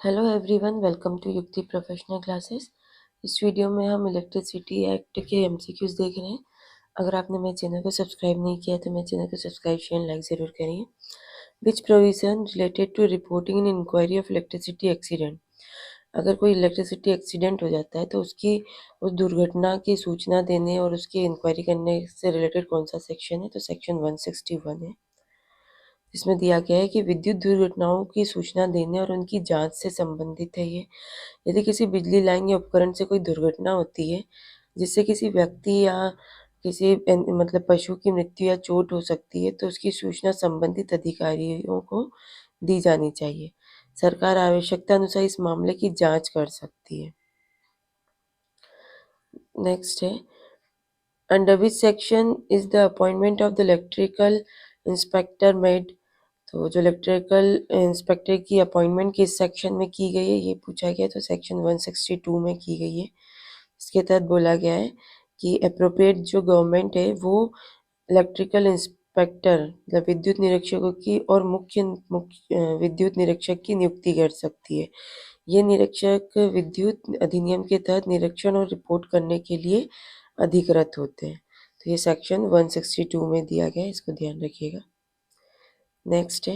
Hello everyone, welcome to युक्ति professional classes. इस video में हम इलेक्ट्रिसिटी एक्ट के एमसीक्यूज देख रहे हैं। अगर आपने मेरे चैनल को सब्सक्राइब नहीं किया तो मेरे चैनल को सब्सक्राइब शेयर लाइक ज़रूर करिए। Which provision related to reporting in inquiry of electricity accident. अगर कोई इलेक्ट्रिसिटी एक्सीडेंट हो जाता है तो उसकी उस दुर्घटना की सूचना देने और उसकी इंक्वायरी करने से रिलेटेड कौन सा सेक्शन है, तो सेक्शन 161 है। इसमें दिया गया है कि विद्युत दुर्घटनाओं की सूचना देने और उनकी जांच से संबंधित है ये। यदि किसी बिजली लाइन या उपकरण से कोई दुर्घटना होती है जिससे किसी व्यक्ति या किसी मतलब पशु की मृत्यु या चोट हो सकती है, तो उसकी सूचना संबंधित अधिकारियों को दी जानी चाहिए। सरकार आवश्यकता अनुसार इस मामले की जांच कर सकती है। नेक्स्ट है, under which section is the appointment of the electrical inspector made. तो जो इलेक्ट्रिकल इंस्पेक्टर की अपॉइंटमेंट किस सेक्शन में की गई है ये पूछा गया, तो सेक्शन 162 में की गई है। इसके तहत बोला गया है कि अप्रोप्रिएट जो गवर्नमेंट है वो इलेक्ट्रिकल इंस्पेक्टर मतलब विद्युत निरीक्षकों की और मुख्य विद्युत निरीक्षक की नियुक्ति कर सकती है। ये निरीक्षक विद्युत अधिनियम के तहत निरीक्षण और रिपोर्ट करने के लिए अधिकृत होते हैं। तो ये सेक्शन 162 में दिया गया है, इसको ध्यान रखिएगा। नेक्स्ट है,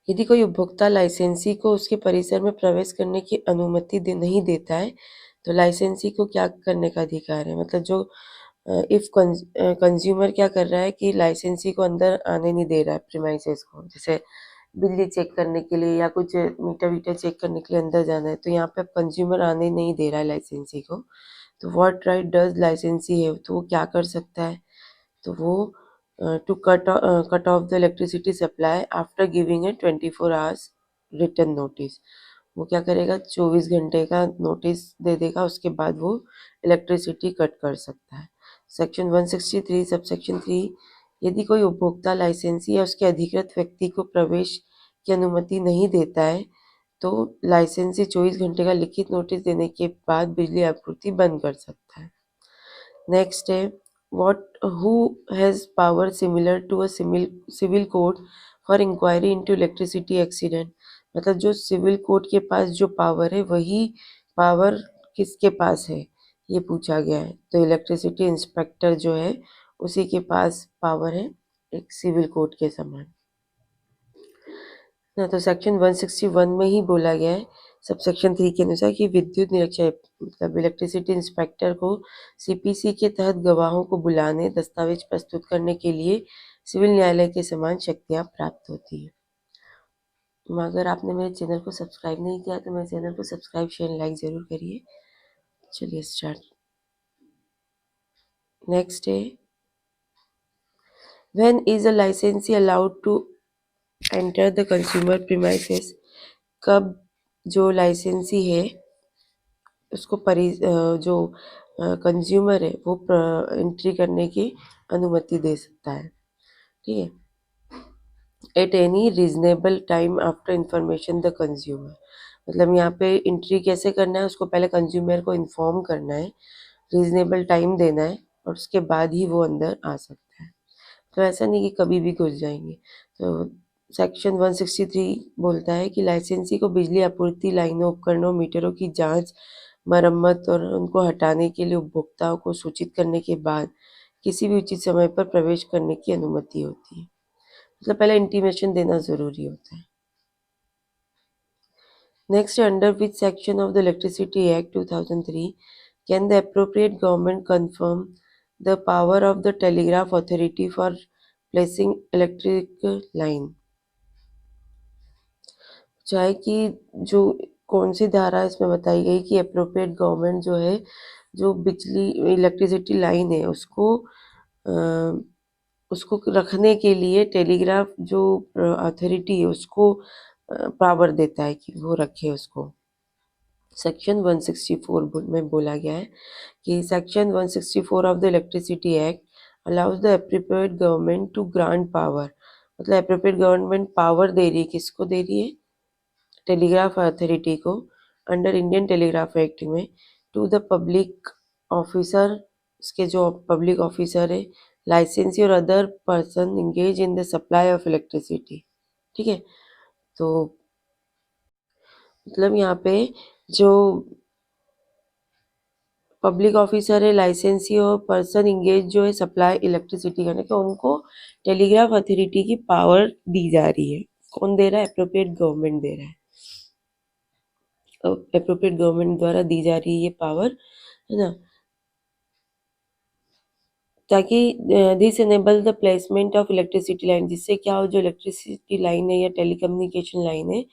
यदि कोई उपभोक्ता लाइसेंसी को उसके परिसर में प्रवेश करने की अनुमति नहीं देता है तो लाइसेंसी को क्या करने का अधिकार है। मतलब जो इफ कंज्यूमर क्या कर रहा है कि लाइसेंसी को अंदर आने नहीं दे रहा है प्रीमाइसेस को, जैसे बिजली चेक करने के लिए या कुछ मीटर वीटर चेक करने के लिए अंदर जाना है, तो यहाँ पे कंज्यूमर आने नहीं दे रहा है लाइसेंसी को, तो व्हाट राइट डज लाइसेंसी है, तो वो क्या कर सकता है, तो वो to cut off the electricity supply after giving a 24 hours written notice. वो क्या करेगा, 24 घंटे का नोटिस दे देगा, उसके बाद वो इलेक्ट्रिसिटी कट कर सकता है। सेक्शन 163 सब सेक्शन 3, यदि कोई उपभोक्ता लाइसेंसी या उसके अधिकृत व्यक्ति को प्रवेश की अनुमति नहीं देता है तो लाइसेंसी 24 घंटे का लिखित नोटिस देने के बाद बिजली आपूर्ति बंद कर सकता है। नेक्स्ट है, what who has power similar to a civil court for inquiry into electricity accident। मतलब जो सिविल कोर्ट के पास जो पावर है वही पावर किसके पास है ये पूछा गया है। तो इलेक्ट्रिसिटी इंस्पेक्टर जो है उसी के पास पावर है एक सिविल कोर्ट के समान ना। तो सेक्शन 161 में ही बोला गया है सब सेक्शन 3 के अनुसार कि विद्युत निरीक्षक मतलब इलेक्ट्रिसिटी इंस्पेक्टर को सीपीसी के तहत गवाहों को बुलाने, दस्तावेज प्रस्तुत करने के लिए सिविल न्यायालय के समान शक्तियां प्राप्त होती है। अगर आपने मेरे चैनल को सब्सक्राइब नहीं किया तो मेरे चैनल को सब्सक्राइब शेयर लाइक ज़रूर करिए। चलिए स्टार्ट। नेक्स्ट है, when is a licensee allowed to enter the consumer premises. कब जो लाइसेंसी है उसको जो कंज्यूमर है वो एंट्री करने की अनुमति दे सकता है। ठीक है, at any reasonable time after information the consumer. मतलब यहाँ पे एंट्री कैसे करना है, उसको पहले कंज्यूमर को इन्फॉर्म करना है, रीजनेबल टाइम देना है और उसके बाद ही वो अंदर आ सकता है। तो ऐसा नहीं कि कभी भी घुस जाएंगे। तो सेक्शन 163 बोलता है कि लाइसेंसी को बिजली आपूर्ति लाइनों, उपकरणों, मीटरों की जांच, मरम्मत और उनको हटाने के लिए उपभोक्ताओं को सूचित करने के बाद किसी भी उचित समय पर प्रवेश करने की अनुमति होती है। मतलब पहले इंटीमेशन देना ज़रूरी होता है। Next, under which section of the electricity act 2003 can the appropriate government confirm the power of the telegraph authority for placing electric line. चाहे कि जो कौन सी धारा इसमें बताई गई कि अप्रोप्रिएट गवर्नमेंट जो है जो बिजली इलेक्ट्रिसिटी लाइन है उसको रखने के लिए टेलीग्राफ जो अथॉरिटी है उसको पावर देता है कि वो रखे उसको। सेक्शन 164 में बोला गया है कि section 164 of the electricity act allows the appropriate government to grant power. मतलब अप्रोप्रिएट गवर्नमेंट पावर दे रही है, किसको दे रही है, टेलीग्राफ अथॉरिटी को अंडर इंडियन टेलीग्राफ एक्ट में, टू द पब्लिक ऑफिसर, इसके जो पब्लिक ऑफिसर है, लाइसेंसी और other person engage in the supply of electricity. ठीक है, तो मतलब यहाँ पे जो पब्लिक ऑफिसर है, लाइसेंसी और पर्सन इंगेज जो है सप्लाई इलेक्ट्रिसिटी करने का, उनको टेलीग्राफ अथॉरिटी की पावर दी जा रही है। कौन दे रहा है? एप्रोप्रिएट गवर्नमेंट दे रहा है। एप्रोप्रिएट गवर्नमेंट द्वारा दी जा रही है ये पावर, है ना, ताकि this enable the placement of electricity line, जिससे क्या हो, जो इलेक्ट्रिसिटी लाइन है या टेलीकम्युनिकेशन लाइन है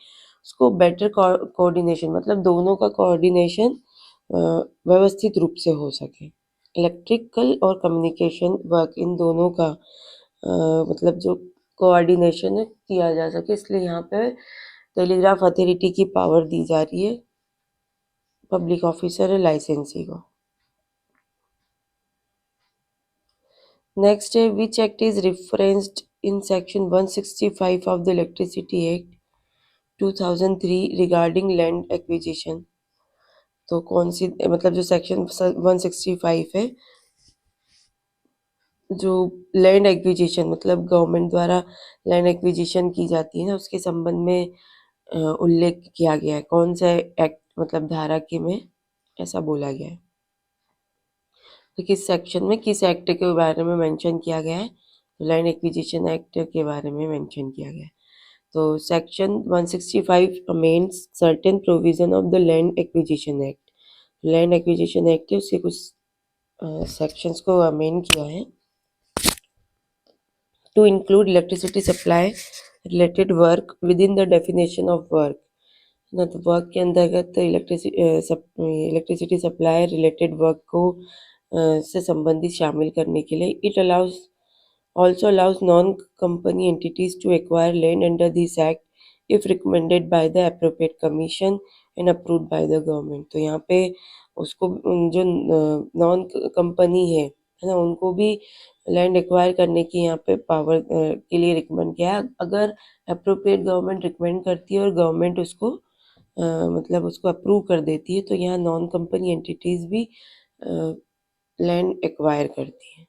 उसको बेटर कोऑर्डिनेशन, मतलब दोनों का कोऑर्डिनेशन व्यवस्थित रूप से हो सके। इलेक्ट्रिकल और कम्युनिकेशन वर्क इन दोनों का मतलब जो कोऑर्डिनेशन है किया जा सके, इसलिए यहाँ पे टेलीग्राफ अथॉरिटी की पावर दी जा रही है पब्लिक ऑफिसर है, लाइसेंसी को। नेक्स्ट है which act is referenced in section 165 of the electricity act 2003 regarding land acquisition. तो कौन सी, मतलब जो सेक्शन 165 है, जो लैंड एक्विजिशन मतलब गवर्नमेंट द्वारा लैंड एक्विजिशन की जाती है ना, उसके संबंध में उल्लेख किया गया है। कौन सा एक्ट, मतलब धारा के में ऐसा बोला गया है, तो किस सेक्शन में किस एक्ट के बारे में मेंशन किया गया है? तो लैंड एक्विजिशन एक्ट के बारे में मेंशन किया गया है। तो section 165 amends certain provision of the land acquisition act. Land acquisition act है, उसके कुछ सेक्शंस को अमेंड किया है to include electricity supply related work within the definition of work। ना तो वर्क के अंतर्गत इलेक्ट्रिसिटी सप्लाई रिलेटेड वर्क को से संबंधित शामिल करने के लिए it allows also allows non-company entities to acquire land under this act if recommended by the appropriate commission and approved by the government। तो यहाँ पे उसको जो नॉन कंपनी है ना, उनको भी लैंड एक्वायर करने की यहाँ पे पावर के लिए रिकमेंड किया है, अगर अप्रोप्रिएट गवर्नमेंट रिकमेंड करती है और गवर्नमेंट उसको मतलब उसको अप्रूव कर देती है, तो यहाँ नॉन कंपनी एंटिटीज़ भी लैंड एक्वायर करती है।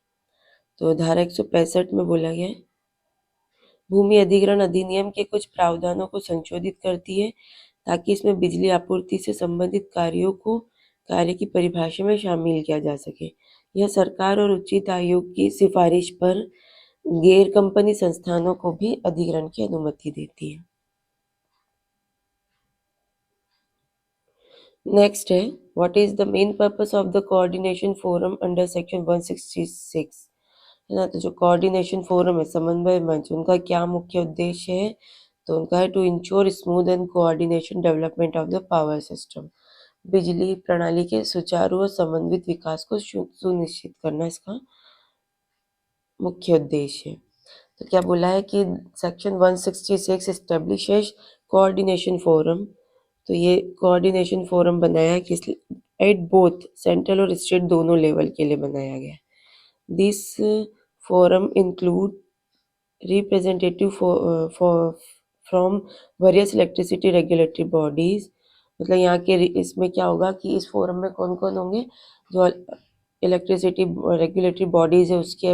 तो धारा 165 में बोला गया है भूमि अधिग्रहण अधिनियम के कुछ प्रावधानों को संशोधित करती है ताकि इसमें बिजली आपूर्ति से संबंधित कार्यों को कार्य की परिभाषा में शामिल किया जा सके। यह सरकार और उचित आयोग की सिफारिश पर गैर कंपनी संस्थानों को भी अधिग्रहण की अनुमति देती है। नेक्स्ट है what is the main purpose of the coordination forum under section 166, है ना। तो जो कोऑर्डिनेशन फोरम है, समन्वय मंच, उनका क्या मुख्य उद्देश्य है? तो उनका है to ensure smooth and coordination development of the power system, बिजली प्रणाली के सुचारू और समन्वित विकास को सुनिश्चित करना इसका मुख्य उद्देश्य है। तो क्या बोला है कि सेक्शन 166 एस्टेब्लिशेस कोऑर्डिनेशन फोरम। तो ये कोऑर्डिनेशन फोरम बनाया है किस, एट बोथ सेंट्रल और स्टेट दोनों लेवल के लिए बनाया गया है। This forum include representative from various electricity regulatory bodies. मतलब यहाँ के इसमें क्या होगा कि इस फोरम में कौन कौन होंगे, जो इलेक्ट्रिसिटी रेगुलेटरी बॉडीज है उसके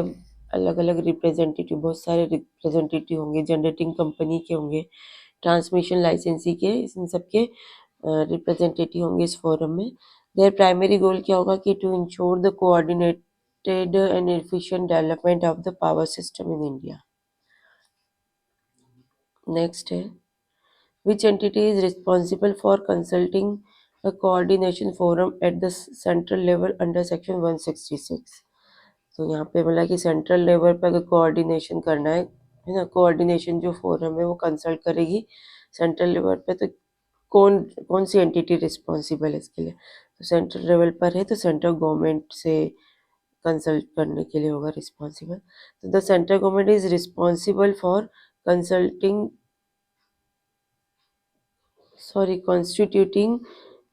अलग अलग रिप्रेजेंटेटिव, बहुत सारे रिप्रेजेंटेटिव होंगे, जनरेटिंग कंपनी के होंगे, ट्रांसमिशन लाइसेंसी के, इन सब के रिप्रेजेंटेटिव होंगे इस फोरम में। देयर प्राइमरी गोल क्या होगा कि to ensure the coordinated and efficient development of the power system in India. Next है which entity is responsible for consulting a coordination forum at the central level under section 166। तो यहाँ पे बोला कि central level पर अगर coordination करना है ना, कोऑर्डिनेशन जो फोरम है वो कंसल्ट करेगी सेंट्रल लेवल पे, तो कौन कौन सी एंटिटी रिस्पॉन्सिबल है इसके लिए? तो सेंट्रल लेवल पर है तो सेंट्रल गवर्नमेंट से कंसल्ट करने के लिए होगा रिस्पॉन्सिबल। तो the central government is responsible for consulting constituting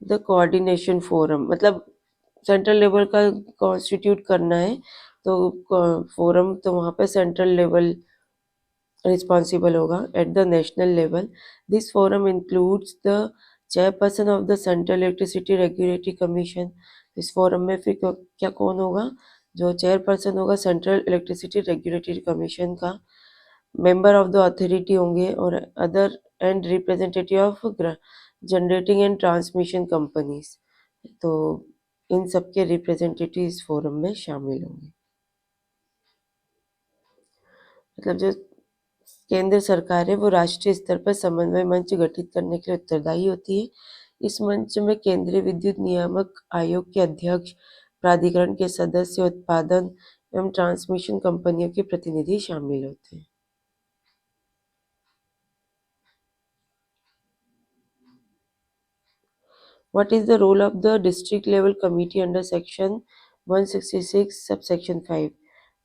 the coordination forum, मतलब सेंट्रल लेवल का कॉन्स्टिट्यूट करना है तो फोरम, तो वहाँ पे सेंट्रल लेवल रिस्पॉन्सिबल होगा। At the national level this forum includes the chairperson of the central electricity regulatory commission. इस फोरम में फिर क्या कौन होगा? जो चेयरपर्सन होगा सेंट्रल इलेक्ट्रिसिटी रेगुलेटरी कमीशन का, मेंबर ऑफ द अथॉरिटी होंगे और other and representative of generating and transmission companies. तो इन सब के रिप्रेजेंटेटिव इस फोरम में शामिल होंगे। मतलब जो केंद्र सरकार है वो राष्ट्रीय स्तर पर समन्वय मंच गठित करने के लिए उत्तरदायी होती है। इस मंच में केंद्रीय विद्युत नियामक आयोग के अध्यक्ष, प्राधिकरण के सदस्य, उत्पादन एवं ट्रांसमिशन कंपनियों के प्रतिनिधि शामिल होते हैं। What is the role of the district level committee under section 166 subsection 5?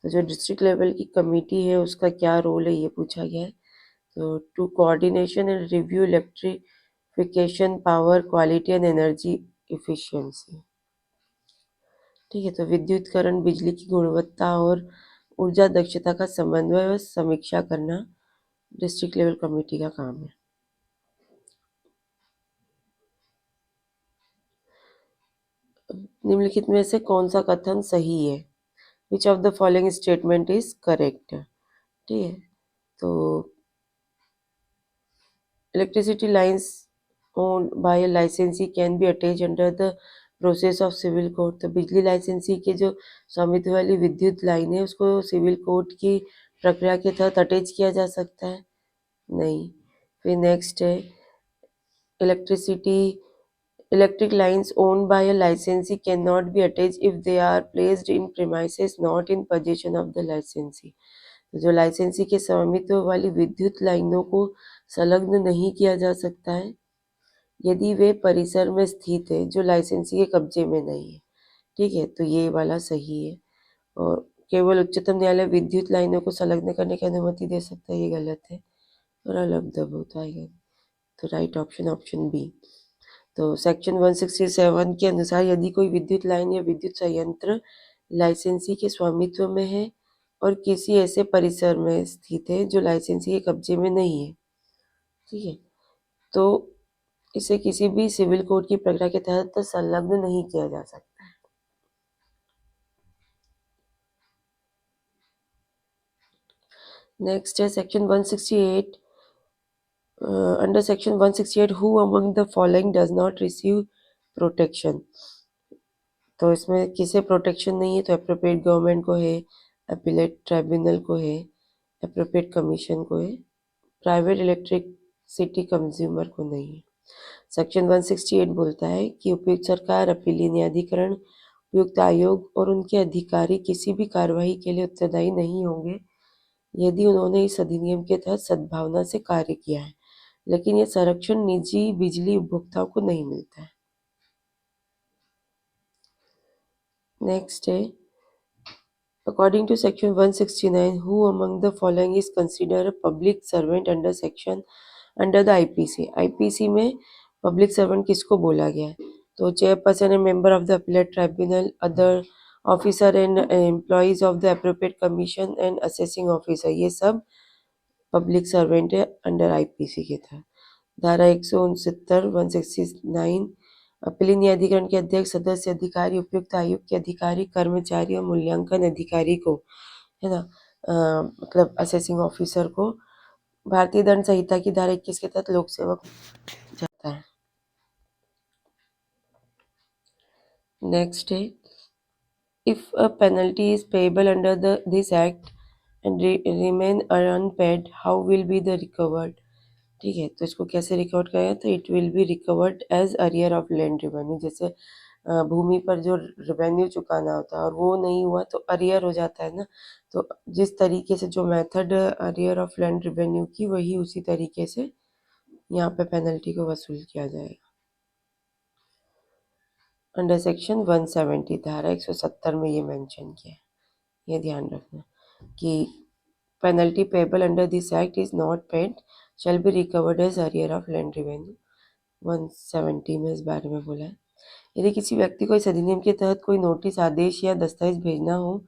तो जो डिस्ट्रिक्ट लेवल की कमेटी है उसका क्या रोल है ये पूछा गया है। तो to coordination and review electrification power quality and energy efficiency. ठीक है, तो विद्युतकरण, बिजली की गुणवत्ता और ऊर्जा दक्षता का समन्वय और समीक्षा करना डिस्ट्रिक्ट लेवल कमेटी का काम है। निम्नलिखित में से कौन सा कथन सही है? Which of the following statement is correct? ठीक है, तो electricity lines owned by a licensee can be attach under the process of civil code. तो बिजली लाइसेंसी के जो स्वामित्व वाली विद्युत लाइन है उसको सिविल कोड की प्रक्रिया के तहत अटैच किया जा सकता है? नहीं। फिर नेक्स्ट है electric lines owned by a licensee cannot be attached if they are placed in premises not in possession of the licensee। तो जो लाइसेंसी के स्वामित्व वाली विद्युत लाइनों को संलग्न नहीं किया जा सकता है यदि वे परिसर में स्थित है जो लाइसेंसी के कब्जे में नहीं है। ठीक है, तो ये वाला सही है। और केवल उच्चतम न्यायालय विद्युत लाइनों को संलग्न करने की अनुमति दे सकता है, ये गलत है और अलग दब होता है। तो राइट ऑप्शन ऑप्शन बी। तो सेक्शन 167 के अनुसार यदि कोई विद्युत लाइन या विद्युत संयंत्र लाइसेंसी के स्वामित्व में है और किसी ऐसे परिसर में स्थित है जो लाइसेंसी के कब्जे में नहीं है, ठीक है, तो इसे किसी भी सिविल कोड की प्रक्रिया के तहत संलग्न नहीं किया जा सकता है। नेक्स्ट है section 168। Under section 168 who among the following does not receive protection. तो इसमें किसे प्रोटेक्शन नहीं है? तो अप्रोप्रिएट गवर्नमेंट को है, अपीलेट ट्राइब्यूनल को है, अप्रोप्रिएट कमीशन को है, प्राइवेट इलेक्ट्रिसिटी कंज्यूमर को नहीं है। सेक्शन 168 बोलता है कि उपयुक्त सरकार, अपीलीय न्यायाधिकरण, उपयुक्त आयोग और उनके अधिकारी किसी भी कार्यवाही के लिए उत्तरदायी नहीं होंगे यदि उन्होंने इस अधिनियम के तहत सद्भावना से कार्य किया है, लेकिन यह संरक्षण निजी बिजली उपभोक्ताओं को नहीं मिलता है। नेक्स्ट है according to section 169 who among the following is considered a public servant under the IPC। IPC में पब्लिक सर्वेंट किसको बोला गया है? तो chairperson and member of the appellate tribunal, other officer and employees of the appropriate commission and assessing officer, ये सब public servant है under IPC के तहत। धारा 169 169 अपीलीय न्यायाधिकरण के अध्यक्ष, सदस्य, अधिकारी, उपयुक्त आयोग के अधिकारी, कर्मचारी और मूल्यांकन अधिकारी को, है ना, मतलब असेसिंग ऑफिसर को भारतीय दंड संहिता की धारा 21 के तहत लोक सेवक जाता है। नेक्स्ट है if a penalty is payable under this act and remain unpaid how will be the recovered. ठीक है, तो इसको कैसे रिकवर करें? तो it will be recovered as arrear of land revenue. जैसे भूमि पर जो रेवेन्यू चुकाना होता है और वो नहीं हुआ तो अरियर हो जाता है ना, तो जिस तरीके से जो method arrear of land revenue की वही उसी तरीके से यहाँ पे पेनल्टी को वसूल किया जाएगा अंडर सेक्शन 170। धारा 170 में ये मेंशन किया है, ये ध्यान रखना कि penalty payable under this act is not paid shall be recovered as arrear of land revenue. 170 में इस बारे में बोला है। यदि किसी व्यक्ति को इस अधिनियम के तहत कोई नोटिस, आदेश या दस्तावेज भेजना हो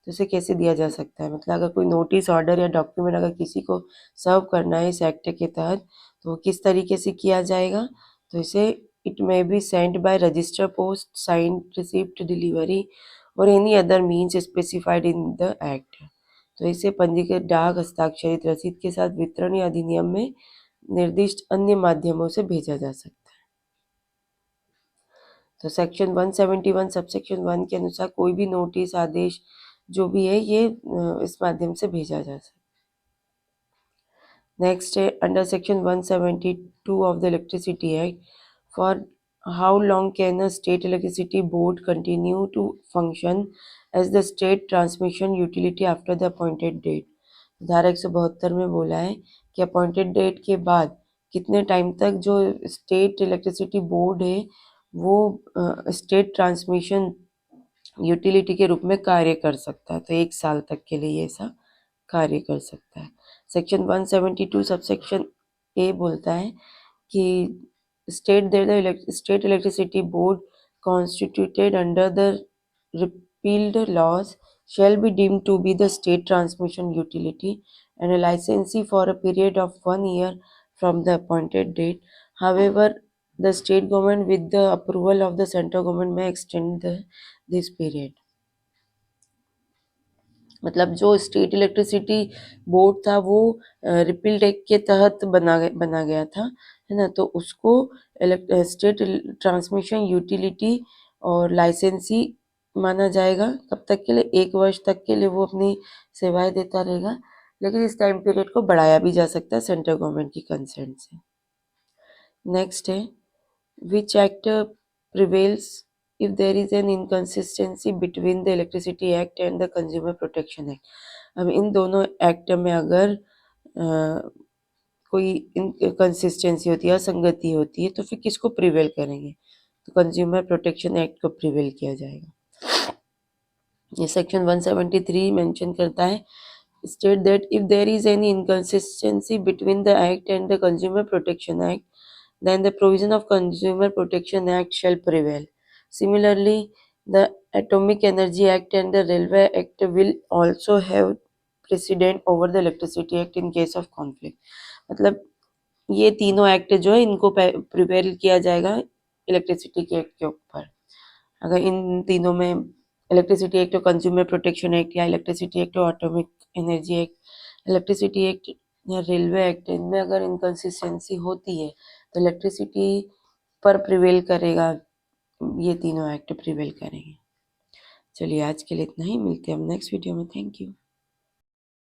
तो इसे कैसे दिया जा सकता है? मतलब अगर कोई नोटिस, ऑर्डर या डॉक्यूमेंट अगर किसी को सर्व करना है इस एक्ट के तहत तो किस तरीके से किया जाएगा? तो इसे it may be sent by register post, signed receipt, delivery और any other means specified in the act. तो इसे पंजीकृत डाक हस्ताक्षरित रसीद के साथ वितरण या अधिनियम में निर्दिष्ट अन्य माध्यमों से भेजा जा सकता है। तो सेक्शन 171 सबसेक्शन 1 के अनुसार कोई भी नोटिस आदेश जो भी है ये इस माध्यम से भेजा जा सकता है। नेक्स्ट है under section 172 of the electricity act, for how long can a state electricity board continue to function as the state transmission utility after the appointed date? धारा 172 में बोला है कि अपॉइंटेड डेट के बाद कितने टाइम तक जो स्टेट इलेक्ट्रिसिटी बोर्ड है वो स्टेट ट्रांसमिशन यूटिलिटी के रूप में कार्य कर सकता है। तो 1 साल तक के लिए ऐसा कार्य कर सकता है। सेक्शन 172 सबसेक्शन ए बोलता है कि state that the state electricity board constituted under the repealed laws shall be deemed to be the state transmission utility and a licensee for a period of 1 year from the appointed date. However, the state government with the approval of the central government may extend this period. मतलब जो state electricity board था वो repealed act के तहत बना गया था, है ना। तो उसको स्टेट ट्रांसमिशन यूटिलिटी और लाइसेंसी माना जाएगा। कब तक के लिए? 1 वर्ष तक के लिए वो अपनी सेवाएं देता रहेगा, लेकिन इस टाइम पीरियड को बढ़ाया भी जा सकता है सेंट्रल गवर्नमेंट की कंसेंट से। नेक्स्ट है which act prevails if there is an inconsistency between the Electricity Act and the Consumer Protection Act. अब इन दोनों एक्ट में अगर कोई इनकन्सिस्टेंसी होती है, असंगति होती है, तो फिर किसको प्रिवेल करेंगे? तो कंज्यूमर प्रोटेक्शन एक्ट को प्रिवेल किया जाएगा। ये सेक्शन 173 मेंशन करता है state that if there is any inconsistency between the act and the Consumer Protection Act, then the provision of Consumer Protection Act shall prevail. Similarly, the Atomic Energy Act and the Railway Act will also have precedent over the Electricity Act in case of conflict. मतलब ये तीनों act जो है इनको prevail किया जाएगा electricity के act के ऊपर। अगर इन तीनों में इलेक्ट्रिसिटी एक्ट और कंज्यूमर प्रोटेक्शन एक्ट या इलेक्ट्रिसिटी एक्ट और atomic energy act, electricity act या रेलवे एक्ट, इनमें अगर इनकन्सिस्टेंसी होती है तो इलेक्ट्रिसिटी पर प्रिवेल करेगा, ये तीनों एक्ट प्रिवेल करेंगे। चलिए आज के लिए इतना ही, मिलते हैं हम नेक्स्ट वीडियो में। Thank you.